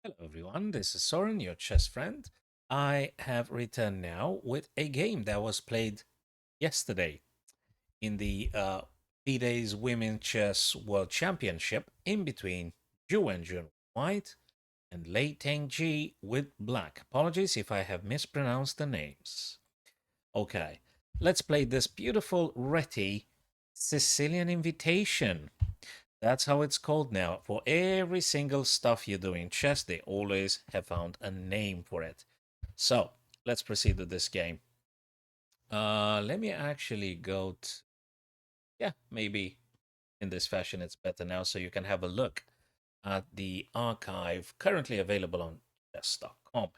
Hello everyone, this is Soren, your chess friend. I have returned now with a game that was played yesterday in the FIDE's Women Chess World Championship in between Wenjun White and Tingjie with Black. Apologies if I have mispronounced the names. Okay, let's play this beautiful Reti Sicilian invitation. That's how it's called now. For every single stuff you do in chess, they always have found a name for it. So let's proceed with this game. Let me actually go to, yeah, maybe in this fashion it's better now so you can have a look at the archive currently available on chess.com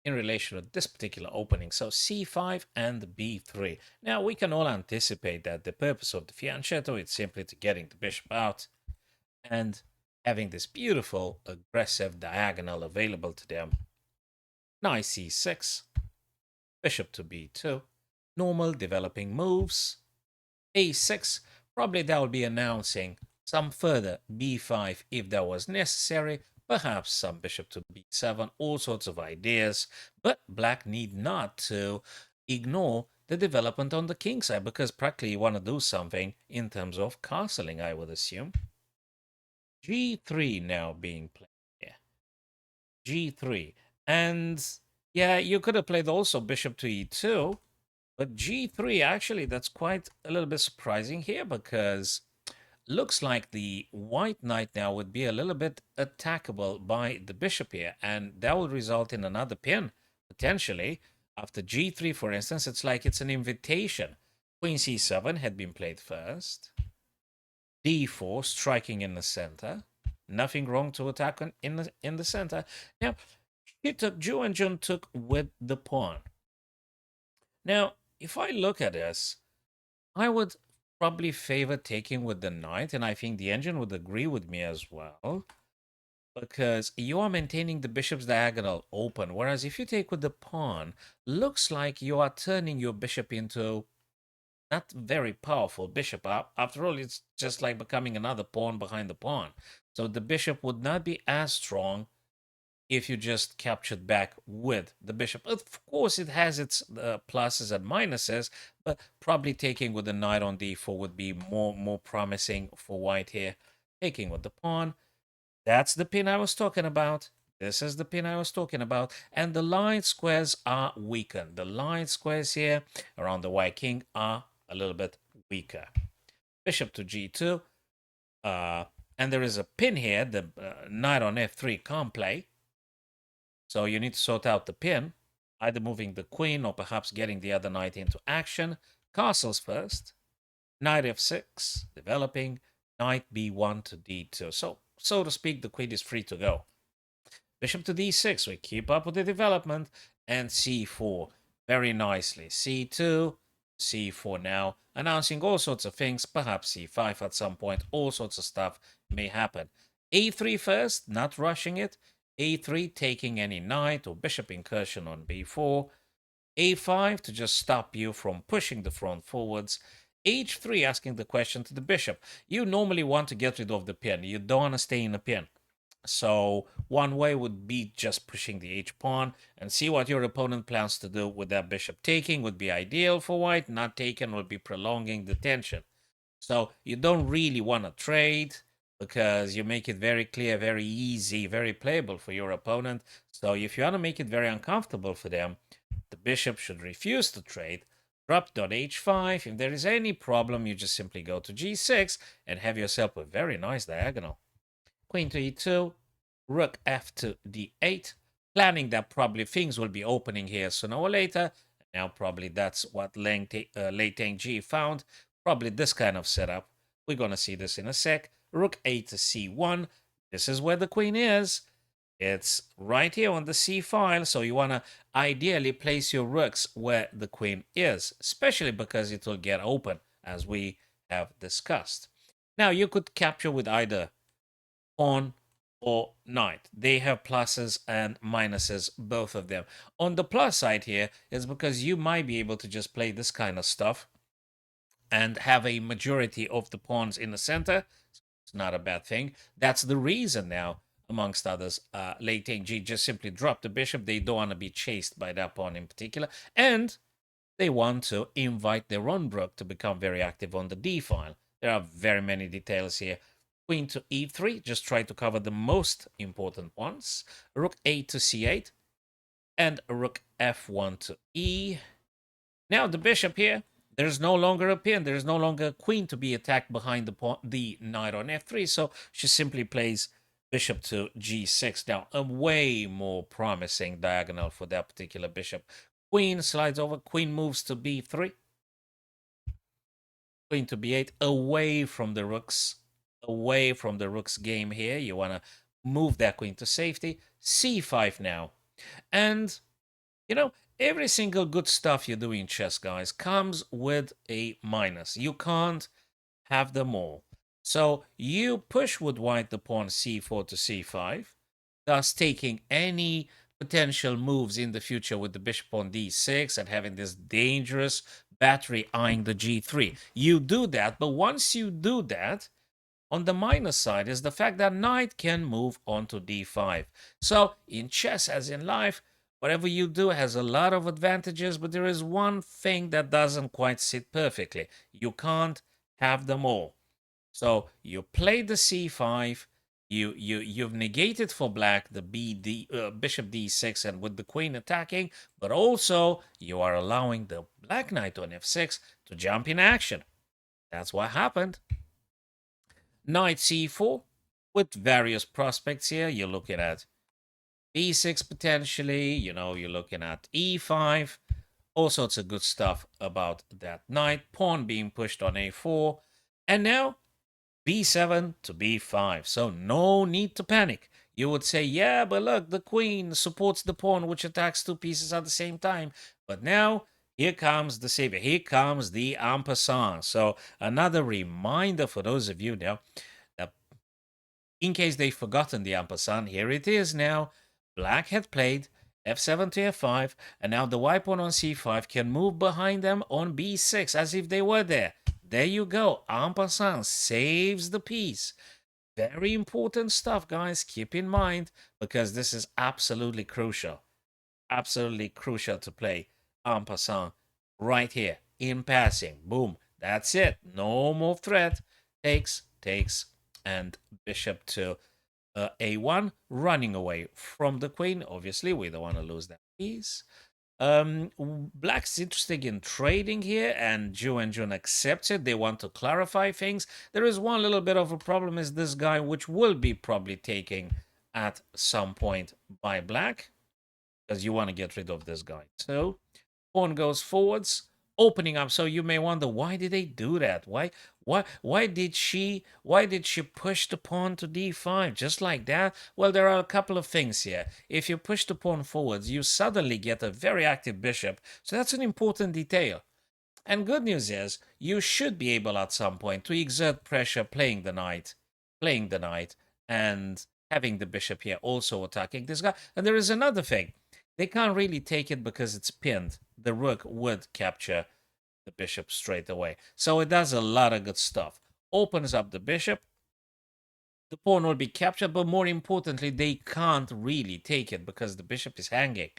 in relation to this particular opening. So c5 and b3. Now we can all anticipate that the purpose of the fianchetto is simply to getting the bishop out and having this beautiful aggressive diagonal available to them. Knight c6, bishop to b2, normal developing moves, a6, probably that will be announcing some further b5 if that was necessary, perhaps some bishop to b7, all sorts of ideas, but black need not to ignore the development on the king side because practically you want to do something in terms of castling, I would assume. G3 now being played here. G3. And yeah, you could have played also bishop to e2, but G3 actually that's quite a little bit surprising here because looks like the white knight now would be a little bit attackable by the bishop here, and that would result in another pin potentially. After G3, for instance, it's like it's an invitation. Queen C7 had been played first. D4 striking in the center. Nothing wrong to attack in the center. Now, he took Ju and Jun took with the pawn. Now, if I look at this, I would probably favor taking with the knight, and I think the engine would agree with me as well, because you are maintaining the bishop's diagonal open, whereas if you take with the pawn, looks like you are turning your bishop into not very powerful bishop. After all, it's just like becoming another pawn behind the pawn. So the bishop would not be as strong if you just captured back with the bishop. Of course, it has its pluses and minuses, but probably taking with the knight on d4 would be more promising for white here. Taking with the pawn, that's the pin I was talking about. This is the pin I was talking about. And the line squares are weakened. The line squares here around the white king are a little bit weaker. Bishop to g2. And there is a pin here. The knight on f3 can't play. So you need to sort out the pin, either moving the queen or perhaps getting the other knight into action. Castles first. Knight f6, developing. Knight b1 to d2. So to speak, the queen is free to go. Bishop to d6, we keep up with the development. And c4, very nicely. c2, c4 now, announcing all sorts of things, perhaps c5 at some point, all sorts of stuff may happen. a3 first, not rushing it. a3 taking any knight or bishop incursion on b4. a5 to just stop you from pushing the front forwards. h3 asking the question to the bishop. You normally want to get rid of the pin. You don't want to stay in the pin. So one way would be just pushing the h-pawn and see what your opponent plans to do with that bishop. Taking would be ideal for white. Not taken would be prolonging the tension. So you don't really want to trade because you make it very clear, very easy, very playable for your opponent. So if you want to make it very uncomfortable for them, the bishop should refuse to trade. Drop h5. If there is any problem, you just simply go to g6 and have yourself a very nice diagonal. Queen to e2, rook f to d8, planning that probably things will be opening here sooner or later. Now probably that's what Tingjie found. Probably this kind of setup. We're going to see this in a sec. Rook a to c1. This is where the queen is. It's right here on the c file, so you want to ideally place your rooks where the queen is, especially because it will get open, as we have discussed. Now, you could capture with either pawn or knight. They have pluses and minuses, both of them. On the plus side here is because you might be able to just play this kind of stuff and have a majority of the pawns in the center. It's not a bad thing. That's the reason now amongst others. Late Tingjie just simply drop the bishop. They don't want to be chased by that pawn in particular. And they want to invite their own rook to become very active on the d file. There are very many details here. Queen to e3, just try to cover the most important ones. Rook a to c8, and rook f1 to e. Now the bishop here, there's no longer a pin, there's no longer a queen to be attacked behind the knight on f3, so she simply plays bishop to g6. Now, a way more promising diagonal for that particular bishop. Queen slides over, queen moves to b3, queen to b8, away from the rook's game here. You want to move that queen to safety. c5 now. And you know, every single good stuff you do in chess, guys, comes with a minus. You can't have them all. So you push with white the pawn c4 to c5, thus taking any potential moves in the future with the bishop on d6 and having this dangerous battery eyeing the g3. You do that, but once you do that, on the minus side is the fact that knight can move on to d5. So in chess, as in life, whatever you do has a lot of advantages, but there is one thing that doesn't quite sit perfectly. You can't have them all. So you play the c5, you've negated for black the bishop d6 and with the queen attacking, but also you are allowing the black knight on f6 to jump in action. That's what happened. Knight c4 with various prospects here. You're looking at e6 potentially, you're looking at e5. All sorts of good stuff about that knight. Pawn being pushed on a4. And now b7 to b5. So no need to panic. You would say, yeah, but look, the queen supports the pawn which attacks two pieces at the same time. But now here comes the savior. Here comes the en passant. So another reminder for those of you now that in case they've forgotten the en passant, here it is now. Black had played f7 to f5, and now the white pawn on c5 can move behind them on b6 as if they were there. There you go. En passant saves the piece. Very important stuff, guys. Keep in mind, because this is absolutely crucial. Absolutely crucial to play en passant right here in passing. Boom. That's it. No more threat. Takes, and bishop to a1, running away from the queen. Obviously, we don't want to lose that piece. Black's interested in trading here, and Wenjun accepts it. They want to clarify things. There is one little bit of a problem, is this guy, which will be probably taken at some point by black, because you want to get rid of this guy. So pawn goes forwards, opening up. So you may wonder, why did they do that? Why did she push the pawn to d5 just like that? Well, there are a couple of things here. If you push the pawn forwards, you suddenly get a very active bishop. So that's an important detail. And good news is, you should be able at some point to exert pressure playing the knight, and having the bishop here also attacking this guy. And there is another thing. They can't really take it because it's pinned. The rook would capture the bishop straight away. So it does a lot of good stuff. Opens up the bishop. The pawn will be captured, but more importantly, they can't really take it because the bishop is hanging.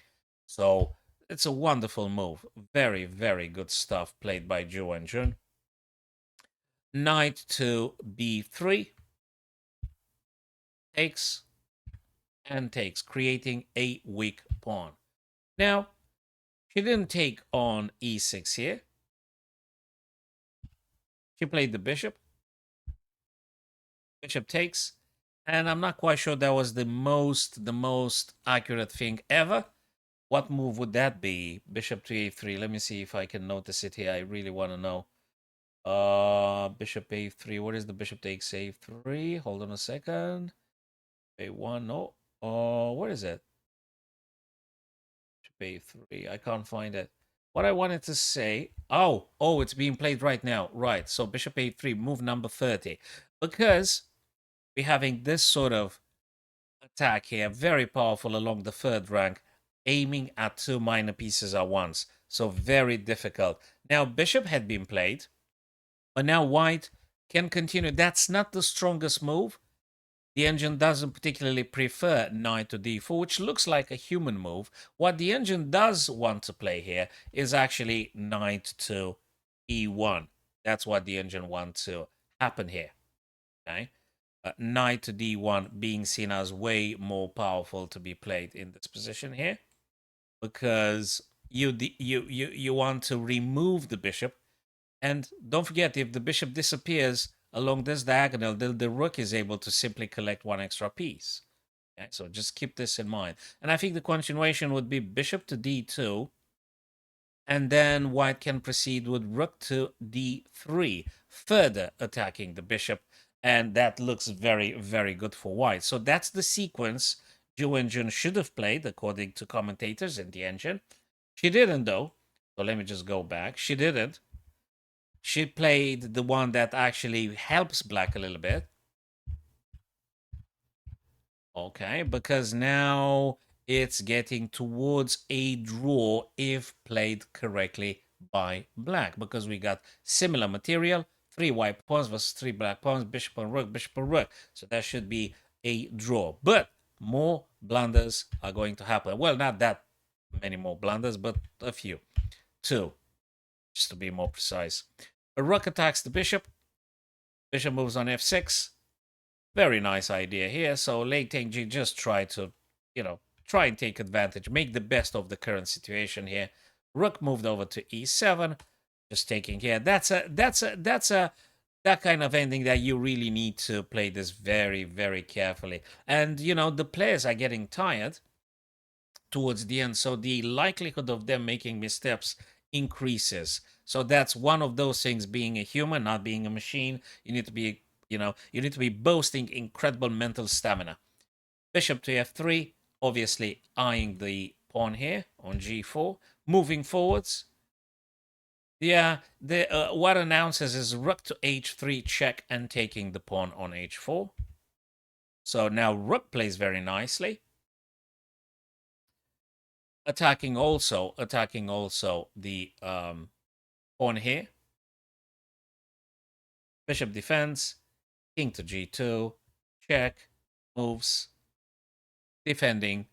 So it's a wonderful move. Very, very good stuff played by Wenjun. Knight to b3. Takes and takes, creating a weak pawn. Now, she didn't take on e6 here. She played the bishop. Bishop takes. And I'm not quite sure that was the most accurate thing ever. What move would that be? Bishop to a3. Let me see if I can notice it here. I really want to know. Bishop a3. What is the bishop takes a3? Hold on a second. a1. No. What is it? Bishop a3. I can't find it. What I wanted to say. Oh, it's being played right now. Right. So bishop a3, move number 30. Because we're having this sort of attack here, very powerful along the third rank, aiming at two minor pieces at once. So very difficult. Now, bishop had been played, but now white can continue. That's not the strongest move. The engine doesn't particularly prefer knight to d4, which looks like a human move. What the engine does want to play here is actually knight to e1. That's what the engine wants to happen here. Okay, knight to d1 being seen as way more powerful to be played in this position here, because you want to remove the bishop. And don't forget, if the bishop disappears along this diagonal, the rook is able to simply collect one extra piece. Okay, so just keep this in mind. And I think the continuation would be bishop to d2, and then white can proceed with rook to d3, further attacking the bishop, and that looks very, very good for white. So that's the sequence Wenjun should have played, according to commentators in the engine. She didn't, though. So let me just go back. She didn't. She played the one that actually helps black a little bit. Okay, because now it's getting towards a draw if played correctly by black, because we got similar material, 3 white pawns versus 3 black pawns, bishop and rook, bishop and rook. So that should be a draw. But more blunders are going to happen. Well, not that many more blunders, but a few. 2, just to be more precise. A rook attacks the bishop. Bishop moves on f6. Very nice idea here. So late Tingjie just try to, try and take advantage, make the best of the current situation here. Rook moved over to e7, just taking here. That kind of ending that you really need to play this very, very carefully. And the players are getting tired towards the end, so the likelihood of them making missteps increases. So that's one of those things, being a human, not being a machine. You need to be boasting incredible mental stamina. Bishop to f3, obviously eyeing the pawn here on g4, moving forwards. Yeah, what announces is rook to h3 check and taking the pawn on h4. So now rook plays very nicely. Attacking also the pawn here. Bishop defends, king to g2, check, moves, defending,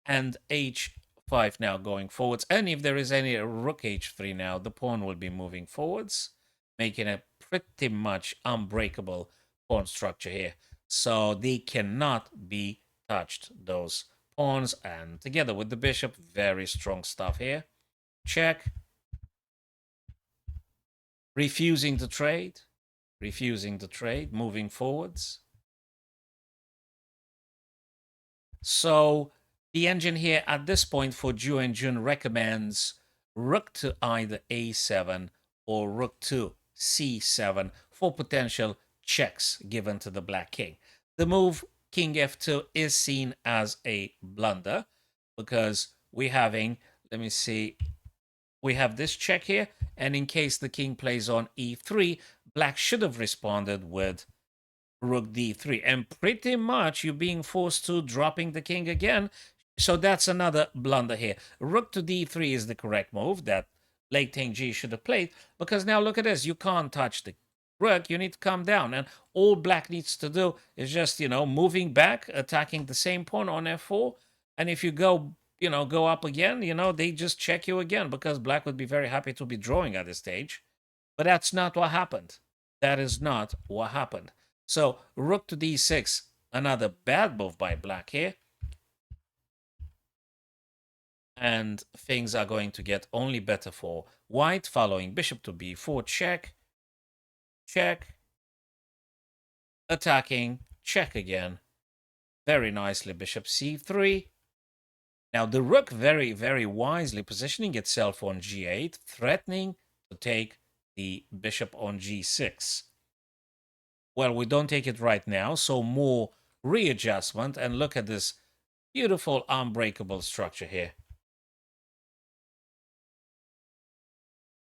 and h5 now going forwards. And if there is any rook h3 now, the pawn will be moving forwards, making a pretty much unbreakable pawn structure here. So they cannot be touched, those pawns. And together with the bishop, very strong stuff here. Check. Refusing to trade, moving forwards. So the engine here at this point for Wenjun recommends rook to either a7 or rook to c7 for potential checks given to the black king. The move king f2 is seen as a blunder because we're having, let me see, we have this check here, and in case the king plays on e3, black should have responded with rook d3, and pretty much you're being forced to dropping the king again. So that's another blunder here. Rook to d3 is the correct move that late Tingjie should have played, because now look at this, you can't touch the rook, you need to come down, and all black needs to do is just, moving back, attacking the same pawn on f4, and if you go up again, they just check you again, because black would be very happy to be drawing at this stage. But that's not what happened. That is not what happened. So rook to d6, another bad move by black here. And things are going to get only better for white, following bishop to b4, check, check, attacking, check again. Very nicely, bishop c3. Now the rook very, very wisely positioning itself on g8, threatening to take the bishop on g6. Well, we don't take it right now, so more readjustment, and look at this beautiful unbreakable structure here.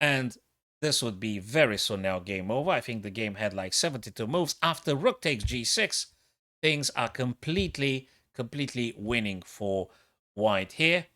And this would be very soon now game over. I think the game had like 72 moves. After rook takes g6, things are completely winning for white here.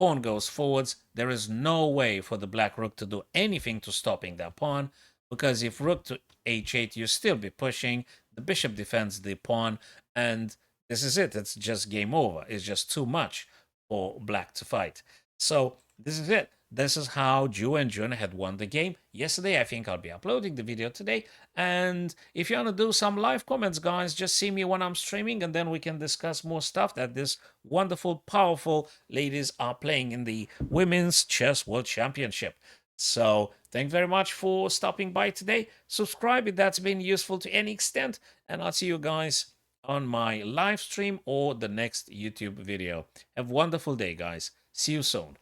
Pawn goes forwards. There is no way for the black rook to do anything to stopping that pawn, because if rook to h8, you still be pushing. The bishop defends the pawn, and this is it. It's just game over. It's just too much for black to fight. So this is it. This is how Wenjun had won the game yesterday. I think I'll be uploading the video today. And if you want to do some live comments, guys, just see me when I'm streaming, and then we can discuss more stuff that this wonderful, powerful ladies are playing in the Women's Chess World Championship. So thank you very much for stopping by today. Subscribe if that's been useful to any extent, and I'll see you guys on my live stream or the next YouTube video. Have a wonderful day, guys. See you soon.